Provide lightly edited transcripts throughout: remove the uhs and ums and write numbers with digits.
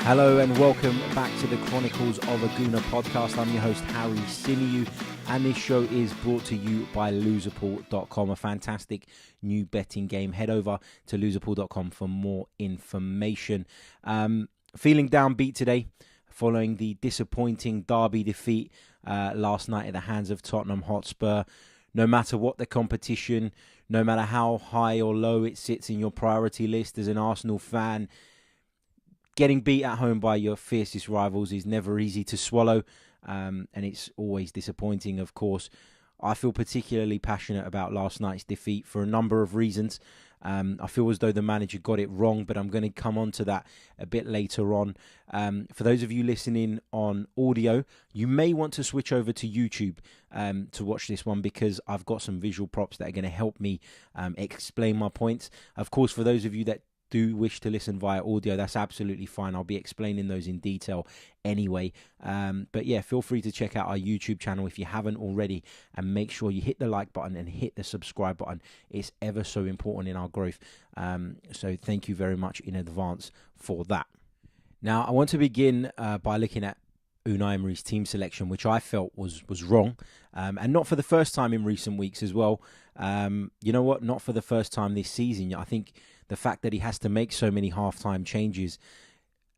Hello and welcome back to the Chronicles of a Gooner podcast. I'm your host, Harry Symeou, and this show is brought to you by loserpool.com, a fantastic new betting game. Head over to loserpool.com for more information. Feeling downbeat today following the disappointing derby defeat last night at the hands of Tottenham Hotspur. No matter what the competition, no matter how high or low it sits in your priority list as an Arsenal fan, getting beat at home by your fiercest rivals is never easy to swallow, and it's always disappointing, of course. I feel particularly passionate about last night's defeat for a number of reasons. I feel as though the manager got it wrong, but I'm going to come on to that a bit later on. For those of you listening on audio, you may want to switch over to YouTube to watch this one, because I've got some visual props that are going to help me explain my points. Of course, for those of you that do wish to listen via audio, that's absolutely fine. I'll be explaining those in detail anyway. But yeah, feel free to check out our YouTube channel if you haven't already, and make sure you hit the like button and hit the subscribe button. It's ever so important in our growth. So thank you very much in advance for that. Now, I want to begin by looking at Unai Emery's team selection, which I felt was wrong, and not for the first time in recent weeks as well. You know what? Not for the first time this season. I think the fact that he has to make so many halftime changes,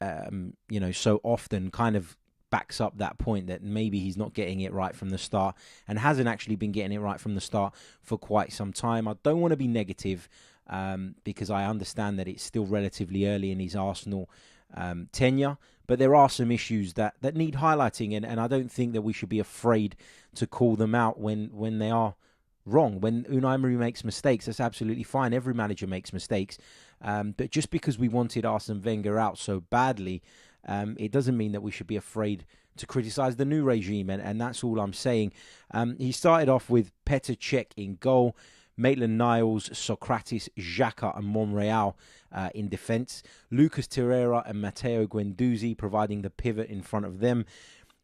so often, kind of backs up that point that maybe he's not getting it right from the start, and hasn't actually been getting it right from the start for quite some time. I don't want to be negative, because I understand that it's still relatively early in his Arsenal tenure, but there are some issues that need highlighting, and I don't think that we should be afraid to call them out when they are wrong. When Unai Emery makes mistakes, that's absolutely fine. Every manager makes mistakes. But just because we wanted Arsene Wenger out so badly, it doesn't mean that we should be afraid to criticise the new regime. And that's all I'm saying. He started off with Petr Cech in goal, Maitland-Niles, Sokratis, Xhaka and Monreal in defence, Lucas Torreira and Matteo Guendouzi providing the pivot in front of them,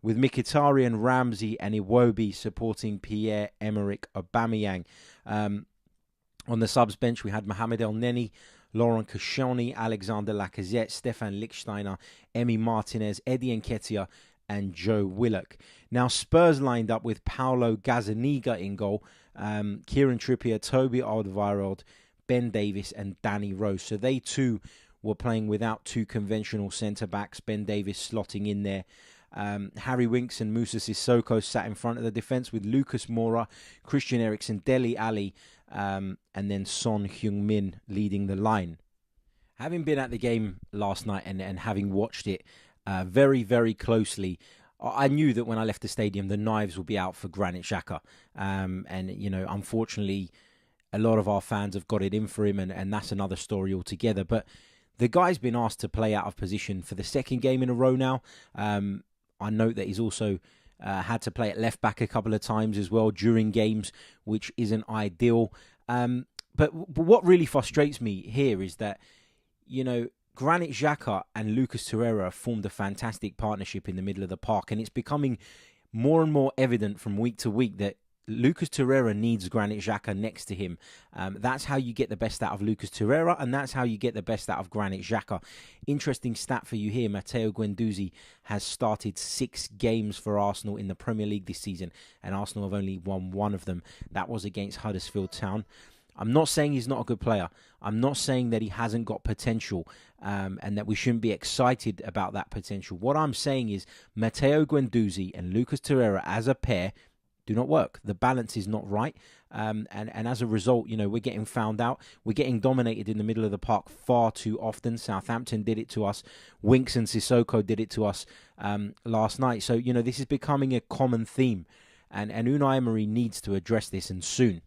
with Mkhitaryan, Ramsey and Iwobi supporting Pierre-Emerick Aubameyang. On the subs bench, we had Mohamed Elneny, Laurent Koscielny, Alexandre Lacazette, Stefan Lichtsteiner, Emi Martinez, Eddie Nketiah and Joe Willock. Now, Spurs lined up with Paulo Gazzaniga in goal, Kieran Trippier, Toby Alderweireld, Ben Davies and Danny Rose. So they too were playing without two conventional centre-backs, Ben Davies slotting in there. Harry Winks and Moussa Sissoko sat in front of the defence, with Lucas Moura, Christian Eriksen, Dele Alli, and then Son Heung-min leading the line. Having been at the game last night and having watched it very, very closely, I knew that when I left the stadium, the knives would be out for Granit Xhaka. Unfortunately, a lot of our fans have got it in for him, and that's another story altogether. But the guy's been asked to play out of position for the second game in a row now. I note that he's also had to play at left back a couple of times as well during games, which isn't ideal. But what really frustrates me here is that, Granit Xhaka and Lucas Torreira formed a fantastic partnership in the middle of the park, and it's becoming more and more evident from week to week that Lucas Torreira needs Granit Xhaka next to him. That's how you get the best out of Lucas Torreira, and that's how you get the best out of Granit Xhaka. Interesting stat for you here, Matteo Guendouzi has started 6 games for Arsenal in the Premier League this season, and Arsenal have only won one of them. That was against Huddersfield Town. I'm not saying he's not a good player. I'm not saying that he hasn't got potential, and that we shouldn't be excited about that potential. What I'm saying is Matteo Guendouzi and Lucas Torreira as a pair do not work. The balance is not right. And as a result, we're getting found out. We're getting dominated in the middle of the park far too often. Southampton did it to us. Winks and Sissoko did it to us last night. So, this is becoming a common theme. And Unai Emery needs to address this, and soon.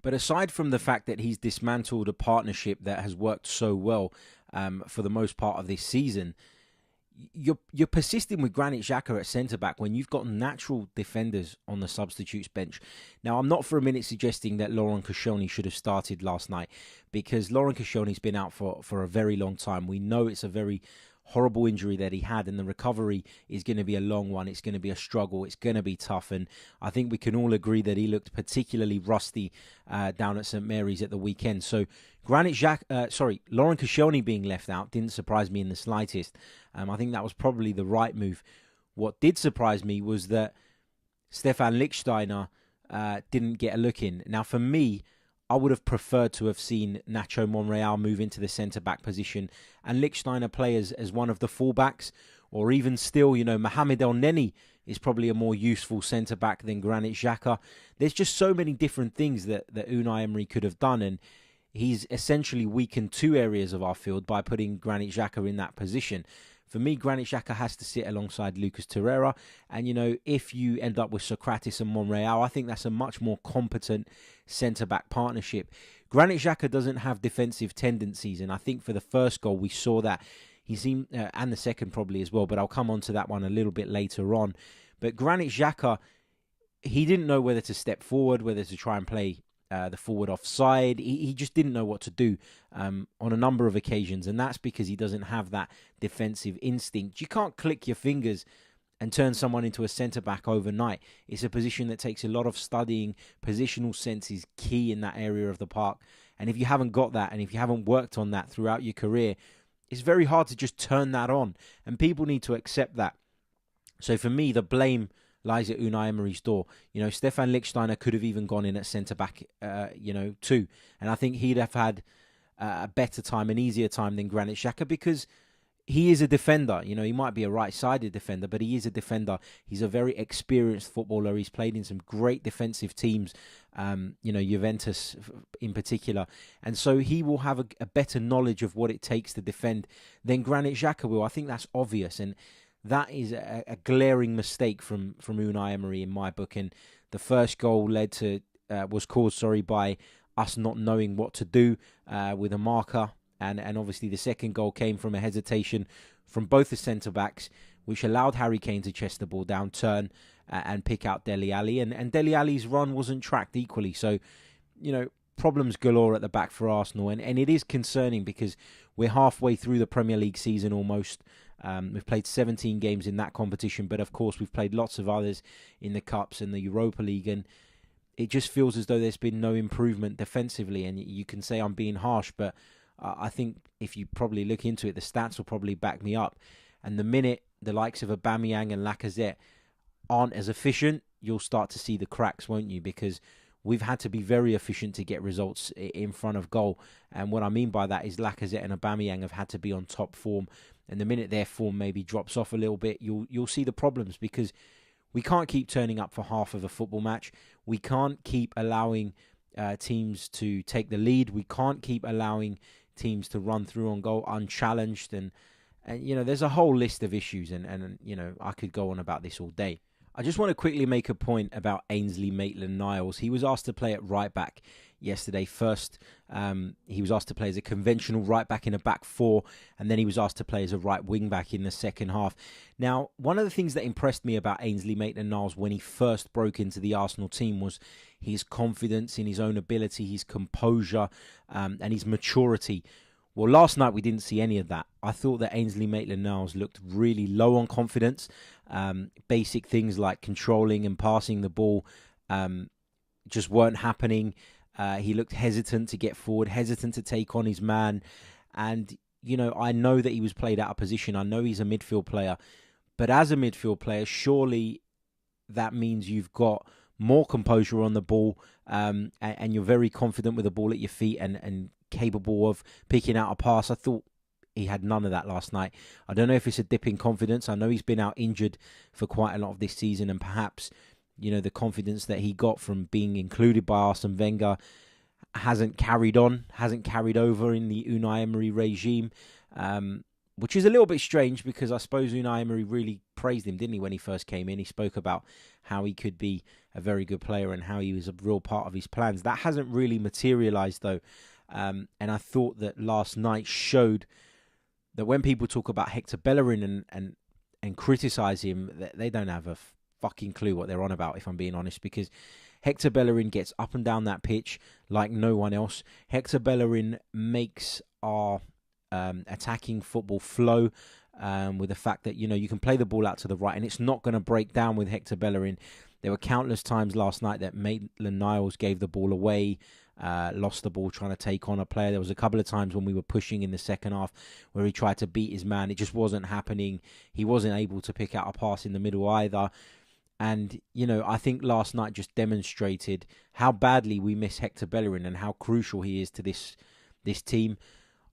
But aside from the fact that he's dismantled a partnership that has worked so well for the most part of this season, you're persisting with Granit Xhaka at centre-back when you've got natural defenders on the substitutes bench. Now, I'm not for a minute suggesting that Laurent Koscielny should have started last night, because Laurent Koscielny's been out for a very long time. We know it's a very horrible injury that he had, and the recovery is going to be a long one. It's going to be a struggle. It's going to be tough, and I think we can all agree that he looked particularly rusty down at St Mary's at the weekend. So Laurent Koscielny being left out didn't surprise me in the slightest. I think that was probably the right move. What did surprise me was that Stefan Lichtsteiner didn't get a look in. Now, for me, I would have preferred to have seen Nacho Monreal move into the centre-back position and Lichtsteiner play as one of the full-backs, or even still, Mohamed El Neni is probably a more useful centre-back than Granit Xhaka. There's just so many different things that Unai Emery could have done, and he's essentially weakened two areas of our field by putting Granit Xhaka in that position. For me, Granit Xhaka has to sit alongside Lucas Torreira. And, if you end up with Socrates and Monreal, I think that's a much more competent centre-back partnership. Granit Xhaka doesn't have defensive tendencies. And I think for the first goal, we saw that. He seemed, and the second probably as well, but I'll come on to that one a little bit later on. But Granit Xhaka, he didn't know whether to step forward, whether to try and play the forward offside. He just didn't know what to do on a number of occasions, and that's because he doesn't have that defensive instinct. You can't click your fingers and turn someone into a centre-back overnight. It's a position that takes a lot of studying. Positional sense is key in that area of the park, and if you haven't got that, and if you haven't worked on that throughout your career, it's very hard to just turn that on, and people need to accept that. So for me, the blame lies at Unai Emery's door. Stefan Lichtsteiner could have even gone in at centre-back, too. And I think he'd have had a better time, an easier time than Granit Xhaka, because he is a defender. He might be a right-sided defender, but he is a defender. He's a very experienced footballer. He's played in some great defensive teams, Juventus in particular. And so he will have a better knowledge of what it takes to defend than Granit Xhaka will. I think that's obvious. And that is a glaring mistake from Unai Emery in my book. And the first goal was caused by us not knowing what to do with a marker. And obviously the second goal came from a hesitation from both the centre-backs, which allowed Harry Kane to chest the ball down, turn and pick out Dele Alli. And Dele Alli's run wasn't tracked equally. So, problems galore at the back for Arsenal. And it is concerning because we're halfway through the Premier League season almost. We've played 17 games in that competition, but of course we've played lots of others in the Cups and the Europa League, and it just feels as though there's been no improvement defensively. And you can say I'm being harsh, but I think if you probably look into it, the stats will probably back me up. And the minute the likes of Aubameyang and Lacazette aren't as efficient, you'll start to see the cracks, won't you? Because we've had to be very efficient to get results in front of goal. And what I mean by that is Lacazette and Aubameyang have had to be on top form. And the minute their form maybe drops off a little bit, you'll see the problems, because we can't keep turning up for half of a football match. We can't keep allowing teams to take the lead. We can't keep allowing teams to run through on goal unchallenged. And there's a whole list of issues, and I could go on about this all day. I just want to quickly make a point about Ainsley Maitland-Niles. He was asked to play at right back yesterday. First, he was asked to play as a conventional right back in a back four, and then he was asked to play as a right wing back in the second half. Now, one of the things that impressed me about Ainsley Maitland-Niles when he first broke into the Arsenal team was his confidence in his own ability, his composure, and his maturity. Well, last night we didn't see any of that. I thought that Ainsley Maitland-Niles looked really low on confidence. Basic things like controlling and passing the ball just weren't happening. He looked hesitant to get forward, hesitant to take on his man. And, I know that he was played out of position. I know he's a midfield player. But as a midfield player, surely that means you've got more composure on the ball, and you're very confident with the ball at your feet and capable of picking out a pass. I thought he had none of that last night. I don't know if it's a dip in confidence. I know he's been out injured for quite a lot of this season, and perhaps, the confidence that he got from being included by Arsene Wenger hasn't carried over in the Unai Emery regime, which is a little bit strange because I suppose Unai Emery really praised him, didn't he, when he first came in? He spoke about how he could be a very good player and how he was a real part of his plans. That hasn't really materialised, though. And I thought that last night showed that when people talk about Hector Bellerin and criticise him, they don't have a fucking clue what they're on about, if I'm being honest, because Hector Bellerin gets up and down that pitch like no one else. Hector Bellerin makes our attacking football flow. with the fact that, you can play the ball out to the right and it's not going to break down with Hector Bellerin. There were countless times last night that Maitland-Niles gave the ball away, lost the ball trying to take on a player. There was a couple of times when we were pushing in the second half where he tried to beat his man. It just wasn't happening. He wasn't able to pick out a pass in the middle either. And, I think last night just demonstrated how badly we miss Hector Bellerin and how crucial he is to this team.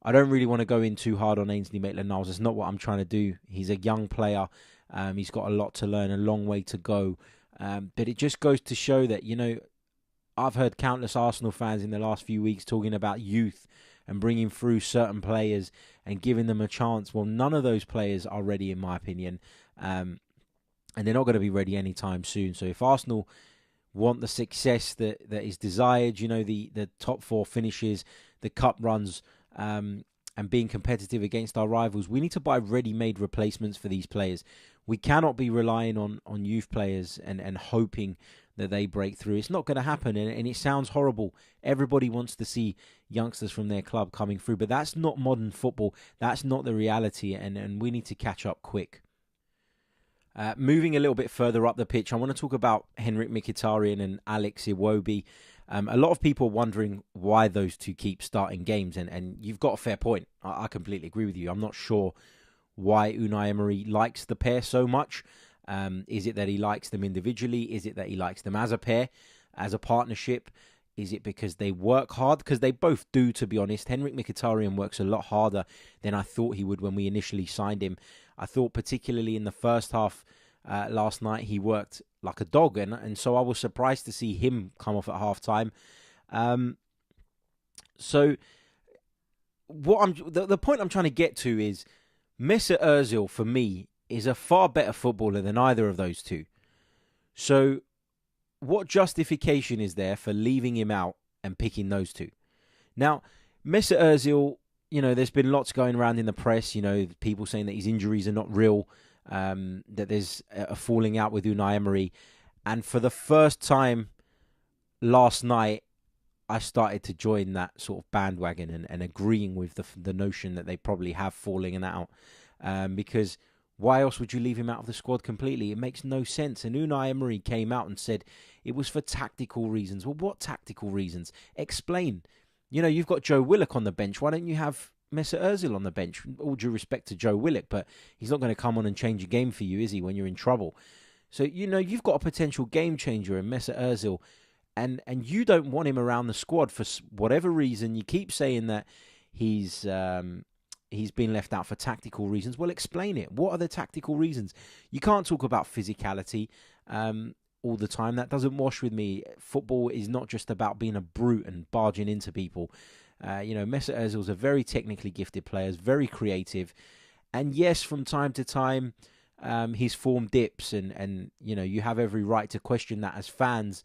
I don't really want to go in too hard on Ainsley Maitland-Niles. That's not what I'm trying to do. He's a young player. He's got a lot to learn, a long way to go. But it just goes to show that, I've heard countless Arsenal fans in the last few weeks talking about youth and bringing through certain players and giving them a chance. Well, none of those players are ready, in my opinion. And they're not going to be ready anytime soon. So if Arsenal want the success that is desired, the top four finishes, the cup runs, and being competitive against our rivals, we need to buy ready-made replacements for these players. We cannot be relying on youth players and hoping that they break through. It's not going to happen, and it sounds horrible. Everybody wants to see youngsters from their club coming through, but that's not modern football. That's not the reality, and we need to catch up quick. Moving a little bit further up the pitch, I want to talk about Henrikh Mkhitaryan and Alex Iwobi. A lot of people are wondering why those two keep starting games, and you've got a fair point. I completely agree with you. I'm not sure why Unai Emery likes the pair so much. Is it that he likes them individually? Is it that he likes them as a pair, as a partnership? Is it because they work hard? Because they both do, to be honest. Henrikh Mkhitaryan works a lot harder than I thought he would when we initially signed him. I thought particularly in the first half last night he worked like a dog, and so I was surprised to see him come off at half-time. So the point I'm trying to get to is Mesut Ozil, for me, is a far better footballer than either of those two. So what justification is there for leaving him out and picking those two? Now, Mesut Ozil, there's been lots going around in the press, people saying that his injuries are not real, that there's a falling out with Unai Emery. And for the first time last night, I started to join that sort of bandwagon and agreeing with the notion that they probably have falling out. Because why else would you leave him out of the squad completely? It makes no sense. And Unai Emery came out and said it was for tactical reasons. Well, what tactical reasons? Explain. You've got Joe Willock on the bench. Why don't you have Mesut Ozil on the bench? All due respect to Joe Willock, but he's not going to come on and change a game for you, is he, when you're in trouble? So, you've got a potential game changer in Mesut Ozil, and you don't want him around the squad for whatever reason. You keep saying that he's been left out for tactical reasons. Well, explain it. What are the tactical reasons? You can't talk about physicality all the time. That doesn't wash with me. Football is not just about being a brute and barging into people. Mesut Ozil's a very technically gifted player, very creative. And yes, from time to time, his form dips and you have every right to question that as fans.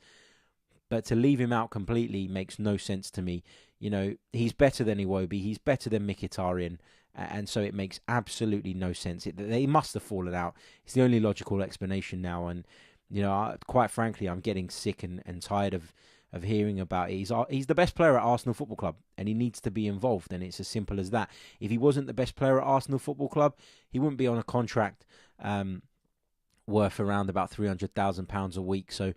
But to leave him out completely makes no sense to me. He's better than Iwobi. He's better than Mkhitaryan. And so it makes absolutely no sense. They must have fallen out. It's the only logical explanation now. And, quite frankly, I'm getting sick and tired of hearing about it. He's the best player at Arsenal Football Club, and he needs to be involved. And it's as simple as that. If he wasn't the best player at Arsenal Football Club, he wouldn't be on a contract worth around about £300,000 a week. So,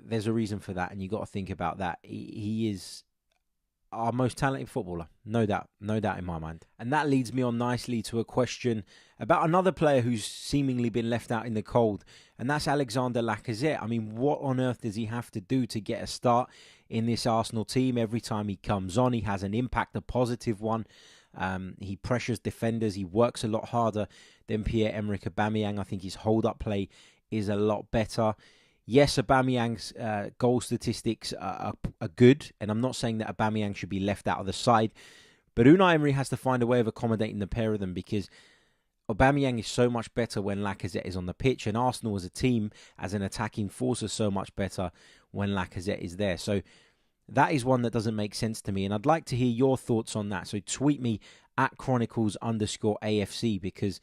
there's a reason for that, and you got to think about that. He is our most talented footballer, no doubt in my mind. And that leads me on nicely to a question about another player who's seemingly been left out in the cold, and that's Alexandre Lacazette. I mean, what on earth does he have to do to get a start in this Arsenal team? Every time he comes on, he has an impact, a positive one. He pressures defenders. He works a lot harder than Pierre-Emerick Aubameyang. I think his hold-up play is a lot better. Yes, Aubameyang's goal statistics are good, and I'm not saying that Aubameyang should be left out of the side, but Unai Emery has to find a way of accommodating the pair of them, because Aubameyang is so much better when Lacazette is on the pitch, and Arsenal as a team, as an attacking force, is so much better when Lacazette is there. So that is one that doesn't make sense to me, and I'd like to hear your thoughts on that. So tweet me at Chronicles_AFC, because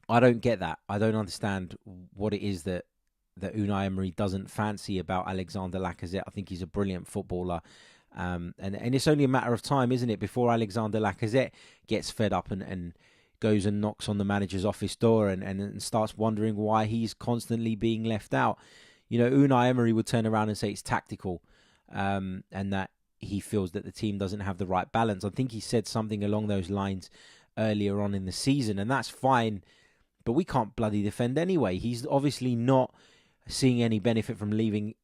I don't get that. I don't understand what it is that Unai Emery doesn't fancy about Alexandre Lacazette. I think he's a brilliant footballer. And it's only a matter of time, isn't it, before Alexandre Lacazette gets fed up and goes and knocks on the manager's office door and starts wondering why he's constantly being left out. Unai Emery would turn around and say it's tactical, and that he feels that the team doesn't have the right balance. I think he said something along those lines earlier on in the season, and that's fine, but we can't bloody defend anyway. He's obviously not seeing any benefit from leaving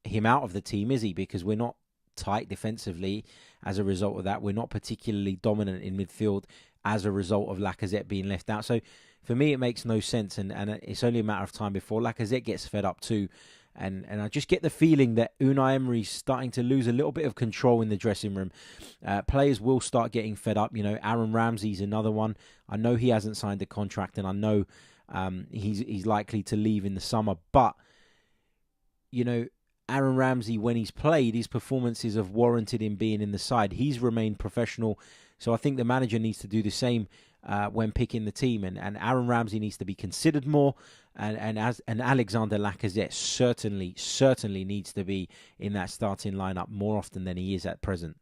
him out of the team, is he? Because we're not tight defensively as a result of that. We're not particularly dominant in midfield as a result of Lacazette being left out. So for me, it makes no sense, and it's only a matter of time before Lacazette gets fed up too. And I just get the feeling that Unai Emery's starting to lose a little bit of control in the dressing room. Players will start getting fed up. Aaron Ramsey's another one. I know he hasn't signed a contract, and I know he's likely to leave in the summer. But, Aaron Ramsey, when he's played, his performances have warranted him being in the side. He's remained professional. So I think the manager needs to do the same when picking the team. And Aaron Ramsey needs to be considered more. And Alexandre Lacazette certainly needs to be in that starting lineup more often than he is at present.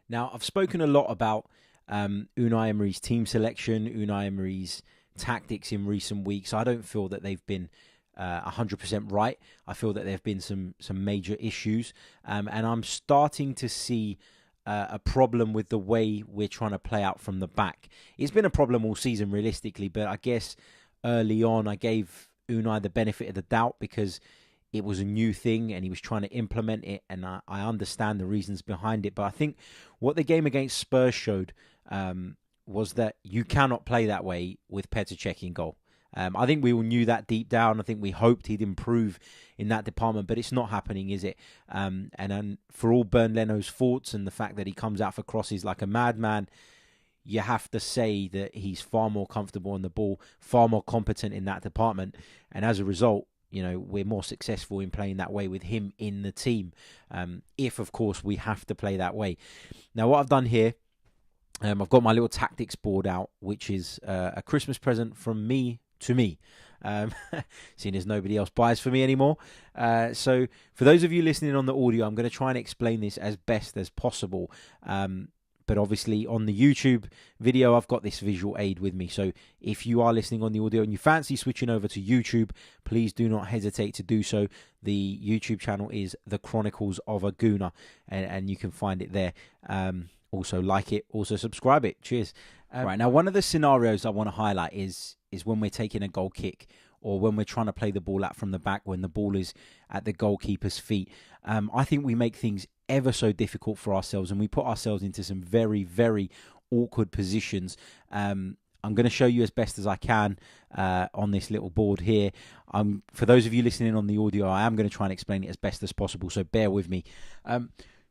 Now, I've spoken a lot about Unai Emery's team selection, Unai Emery's tactics in recent weeks. I don't feel that they've been 100% right. I feel that there have been some major issues. And I'm starting to see a problem with the way we're trying to play out from the back. It's been a problem all season, realistically, but I guess early on I gave Unai the benefit of the doubt because it was a new thing and he was trying to implement it, and I understand the reasons behind it. But I think what the game against Spurs showed was that you cannot play that way with Petr Cech in goal. I think we all knew that deep down. I think we hoped he'd improve in that department, but it's not happening, is it? And for all Bernd Leno's faults and the fact that he comes out for crosses like a madman, you have to say that he's far more comfortable on the ball, far more competent in that department. And as a result, we're more successful in playing that way with him in the team. If, of course, we have to play that way. Now, what I've done here, I've got my little tactics board out, which is a Christmas present from me to me, seeing as nobody else buys for me anymore. So for those of you listening on the audio, I'm going to try and explain this as best as possible. But obviously on the YouTube video, I've got this visual aid with me. So if you are listening on the audio and you fancy switching over to YouTube, please do not hesitate to do so. The YouTube channel is The Chronicles of a Gooner, and you can find it there. Also like it, also subscribe it. Cheers. Right, now one of the scenarios I want to highlight is when we're taking a goal kick, or when we're trying to play the ball out from the back when the ball is at the goalkeeper's feet. I think we make things ever so difficult for ourselves, and we put ourselves into some very, very awkward positions. I'm going to show you as best as I can on this little board here. For those of you listening on the audio, I am going to try and explain it as best as possible, so bear with me.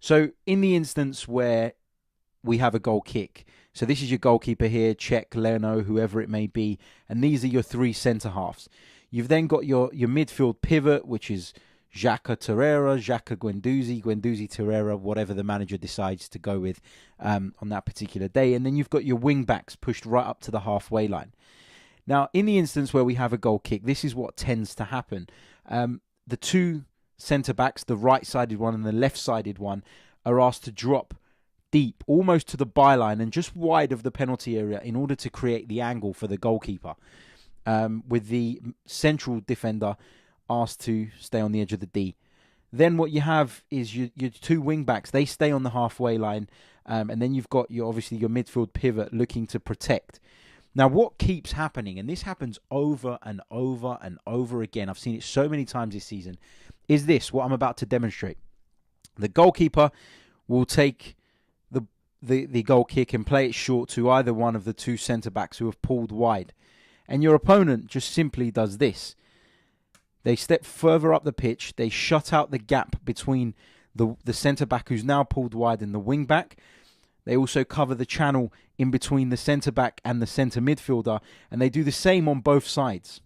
So in the instance where we have a goal kick, so this is your goalkeeper here, Cech, Leno, whoever it may be, and these are your three centre-halves. You've then got your midfield pivot, which is Xhaka, Torreira, Xhaka, Guendouzi, Torreira, whatever the manager decides to go with on that particular day. And then you've got your wing-backs pushed right up to the halfway line. Now, in the instance where we have a goal kick, this is what tends to happen. The two centre-backs, the right-sided one and the left-sided one, are asked to drop deep, almost to the byline and just wide of the penalty area in order to create the angle for the goalkeeper, with the central defender asked to stay on the edge of the D. Then what you have is your two wing-backs. They stay on the halfway line, and then you've got obviously your midfield pivot looking to protect. Now, what keeps happening, and this happens over and over and over again, I've seen it so many times this season, is this, what I'm about to demonstrate. The goalkeeper will take the goal kick and play it short to either one of the two centre-backs who have pulled wide. And your opponent just simply does this. They step further up the pitch. They shut out the gap between the centre-back who's now pulled wide and the wing-back. They also cover the channel in between the centre-back and the centre midfielder. And they do the same on both sides.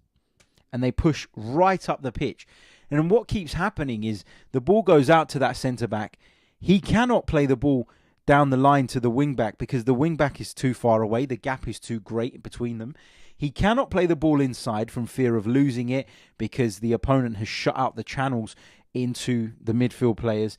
And they push right up the pitch. And what keeps happening is the ball goes out to that centre-back. He cannot play the ball down the line to the wing-back because the wing-back is too far away. The gap is too great between them. He cannot play the ball inside from fear of losing it because the opponent has shut out the channels into the midfield players.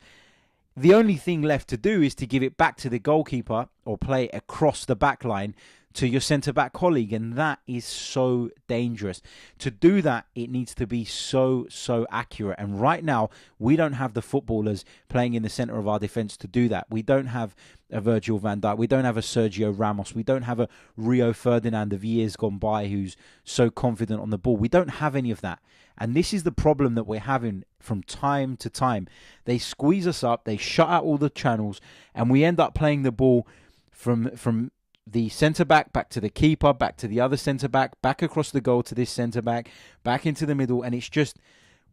the only thing left to do is to give it back to the goalkeeper or play it across the back line to your centre-back colleague, and that is so dangerous. To do that, it needs to be so accurate, and right now, we don't have the footballers playing in the centre of our defence to do that. We don't have a Virgil van Dijk, we don't have a Sergio Ramos, we don't have a Rio Ferdinand of years gone by who's so confident on the ball. We don't have any of that, and this is the problem that we're having from time to time. They squeeze us up, they shut out all the channels, and we end up playing the ball from the centre-back, back to the keeper, back to the other centre-back, back across the goal to this centre-back, back into the middle. And it's just,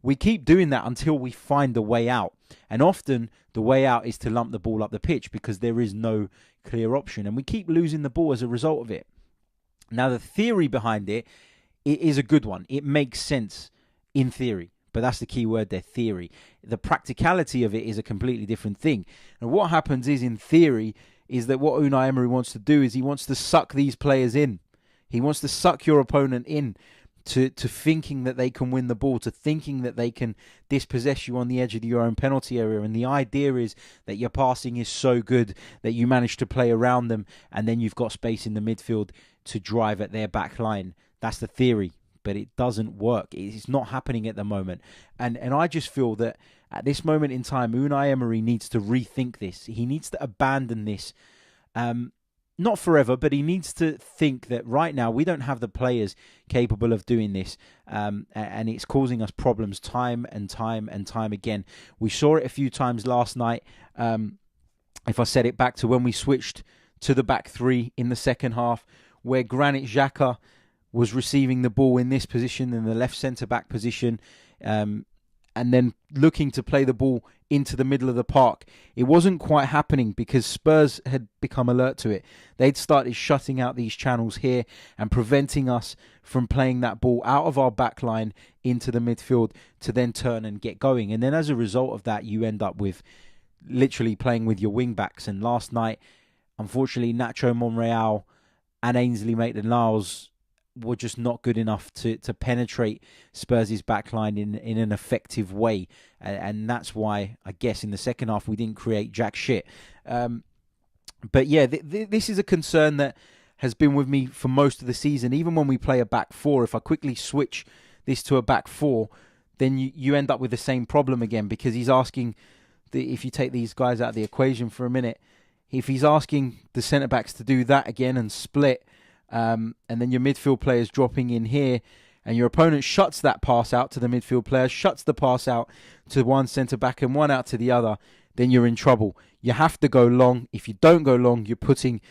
we keep doing that until we find the way out. And often, the way out is to lump the ball up the pitch because there is no clear option. And we keep losing the ball as a result of it. Now, the theory behind it is a good one. It makes sense in theory. But that's the key word there, theory. The practicality of it is a completely different thing. And what happens is, in theory, is that what Unai Emery wants to do is he wants to suck these players in. He wants to suck your opponent in to thinking that they can win the ball, to thinking that they can dispossess you on the edge of your own penalty area. And the idea is that your passing is so good that you manage to play around them and then you've got space in the midfield to drive at their back line. That's the theory, but it doesn't work. It's not happening at the moment. And I just feel that at this moment in time, Unai Emery needs to rethink this. He needs to abandon this. Not forever, but he needs to think that right now we don't have the players capable of doing this. And it's causing us problems time and time again. We saw it a few times last night. If I set it back to when we switched to the back three in the second half, where Granit Xhaka was receiving the ball in this position, in the left centre-back position, and then looking to play the ball into the middle of the park. It wasn't quite happening because Spurs had become alert to it. They'd started shutting out these channels here and preventing us from playing that ball out of our back line into the midfield to then turn and get going. And then as a result of that, you end up with literally playing with your wing-backs. And last night, unfortunately, Nacho Monreal and Ainsley MaitlandNiles were just not good enough to penetrate Spurs' backline in an effective way. And that's why, I guess, in the second half, we didn't create jack shit. But yeah, this is a concern that has been with me for most of the season. Even when we play a back four, if I quickly switch this to a back four, then you end up with the same problem again, because he's asking, if you take these guys out of the equation for a minute, if he's asking the centre-backs to do that again and split, and then your midfield players dropping in here, and your opponent shuts that pass out to the midfield player, shuts the pass out to one centre-back and one out to the other, then you're in trouble. You have to go long. If you don't go long, you're putting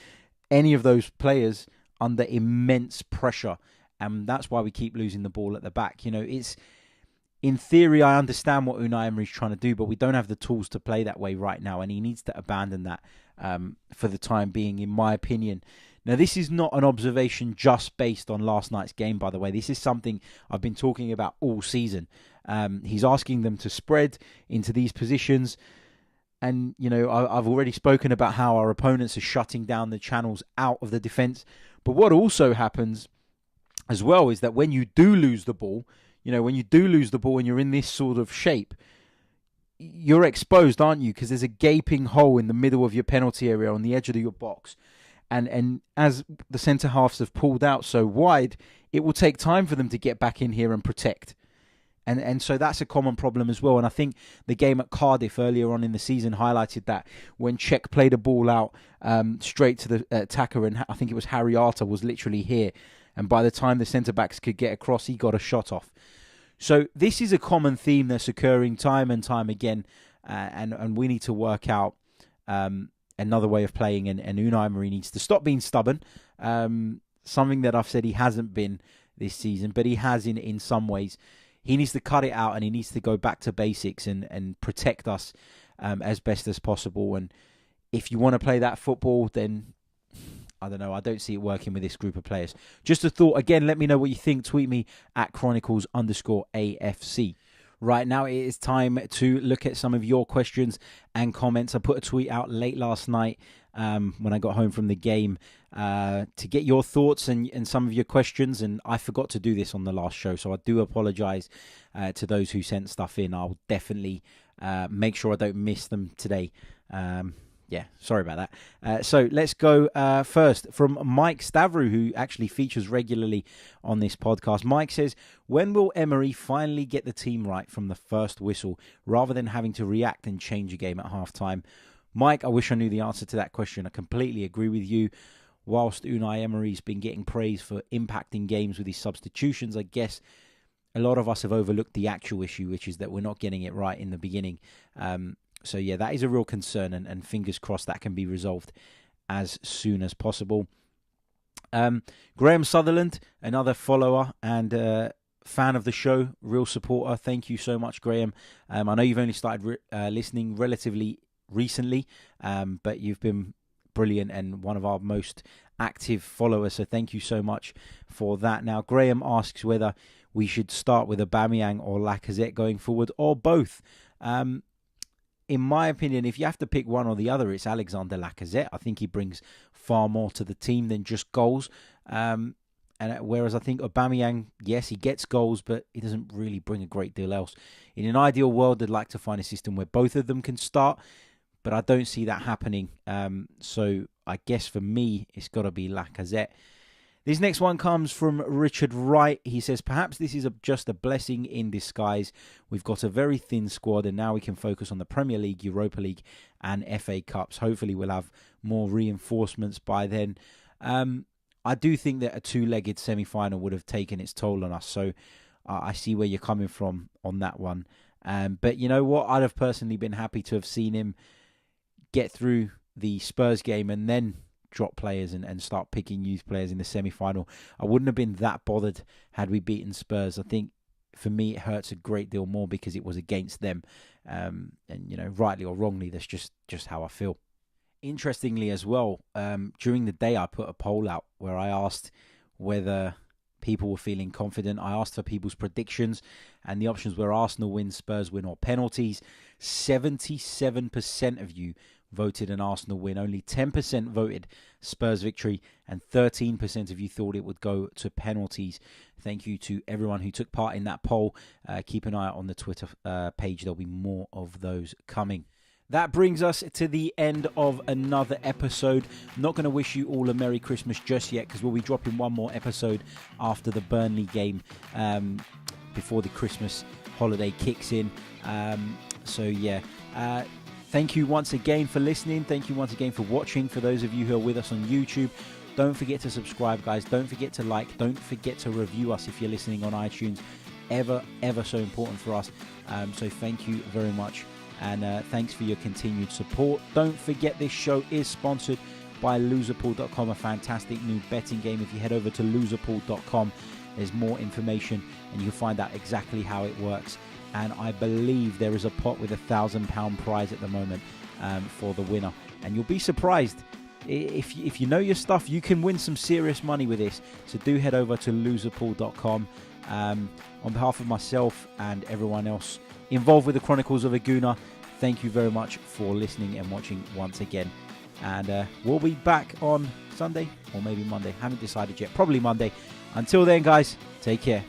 any of those players under immense pressure, and that's why we keep losing the ball at the back. You know, it's, in theory, I understand what Unai Emery is trying to do, but we don't have the tools to play that way right now, and he needs to abandon that for the time being, in my opinion. Now, this is not an observation just based on last night's game, by the way. This is something I've been talking about all season. He's asking them to spread into these positions. And, you know, I've already spoken about how our opponents are shutting down the channels out of the defence. But what also happens as well is that when you do lose the ball, you know, when you do lose the ball and you're in this sort of shape, you're exposed, aren't you? Because there's a gaping hole in the middle of your penalty area on the edge of your box. And as the centre-halves have pulled out so wide, it will take time for them to get back in here and protect. And so that's a common problem as well. And I think the game at Cardiff earlier on in the season highlighted that, when Czech played a ball out straight to the attacker, and I think it was Harry Arter was literally here. And by the time the centre-backs could get across, he got a shot off. So this is a common theme that's occurring time and time again. And we need to work out another way of playing, and Unai Emery needs to stop being stubborn. Something that I've said he hasn't been this season, but he has in some ways. He needs to cut it out, and he needs to go back to basics and protect us as best as possible. And if you want to play that football, then I don't know. I don't see it working with this group of players. Just a thought. Again, let me know what you think. Tweet me at Chronicles_AFC. Right now, it is time to look at some of your questions and comments. I put a tweet out late last night when I got home from the game to get your thoughts and some of your questions, and I forgot to do this on the last show, so I do apologize to those who sent stuff in. I'll definitely make sure I don't miss them today. Yeah, sorry about that. So let's go first from Mike Stavru, who actually features regularly on this podcast. Mike says, when will Emery finally get the team right from the first whistle rather than having to react and change a game at halftime? Mike, I wish I knew the answer to that question. I completely agree with you. Whilst Unai Emery's been getting praise for impacting games with his substitutions, I guess a lot of us have overlooked the actual issue, which is that we're not getting it right in the beginning. So, yeah, that is a real concern, and fingers crossed that can be resolved as soon as possible. Graham Sutherland, another follower and fan of the show, real supporter. Thank you so much, Graham. I know you've only started listening relatively recently, but you've been brilliant and one of our most active followers, so thank you so much for that. Now, Graham asks whether we should start with Aubameyang or Lacazette going forward, or both. In my opinion, if you have to pick one or the other, it's Alexandre Lacazette. I think he brings far more to the team than just goals. And whereas I think Aubameyang, yes, he gets goals, but he doesn't really bring a great deal else. In an ideal world, I'd like to find a system where both of them can start, but I don't see that happening. So I guess for me, it's got to be Lacazette. This next one comes from Richard Wright. He says, perhaps this is just a blessing in disguise. We've got a very thin squad and now we can focus on the Premier League, Europa League and FA Cups. Hopefully we'll have more reinforcements by then. I do think that a two-legged semi-final would have taken its toll on us. So I see where you're coming from on that one. But you know what? I'd have personally been happy to have seen him get through the Spurs game and then drop players and start picking youth players in the semi-final. I wouldn't have been that bothered had we beaten Spurs. I think for me it hurts a great deal more because it was against them. And you know, rightly or wrongly, that's just how I feel. Interestingly as well, during the day I put a poll out where I asked whether people were feeling confident. I asked for people's predictions and the options were Arsenal win, Spurs win or penalties. 77% of you voted an Arsenal win. Only 10% voted Spurs victory and 13% of you thought it would go to penalties. Thank you to everyone who took part in that poll. Keep an eye out on the Twitter page. There'll be more of those coming. That brings us to the end of another episode. I'm not going to wish you all a Merry Christmas just yet because we'll be dropping one more episode after the Burnley game before the Christmas holiday kicks in. So yeah, thank you once again for listening. Thank you once again for watching. For those of you who are with us on YouTube, don't forget to subscribe, guys. Don't forget to like. Don't forget to review us if you're listening on iTunes. Ever so important for us. So thank you very much. And thanks for your continued support. Don't forget this show is sponsored by loserpool.com, a fantastic new betting game. If you head over to loserpool.com, there's more information and you can find out exactly how it works. And I believe there is a pot with £1,000 prize at the moment for the winner. And you'll be surprised. If you know your stuff, you can win some serious money with this. So do head over to loserpool.com. On behalf of myself and everyone else involved with the Chronicles of a Gooner, thank you very much for listening and watching once again. And we'll be back on Sunday or maybe Monday. Haven't decided yet. Probably Monday. Until then, guys, take care.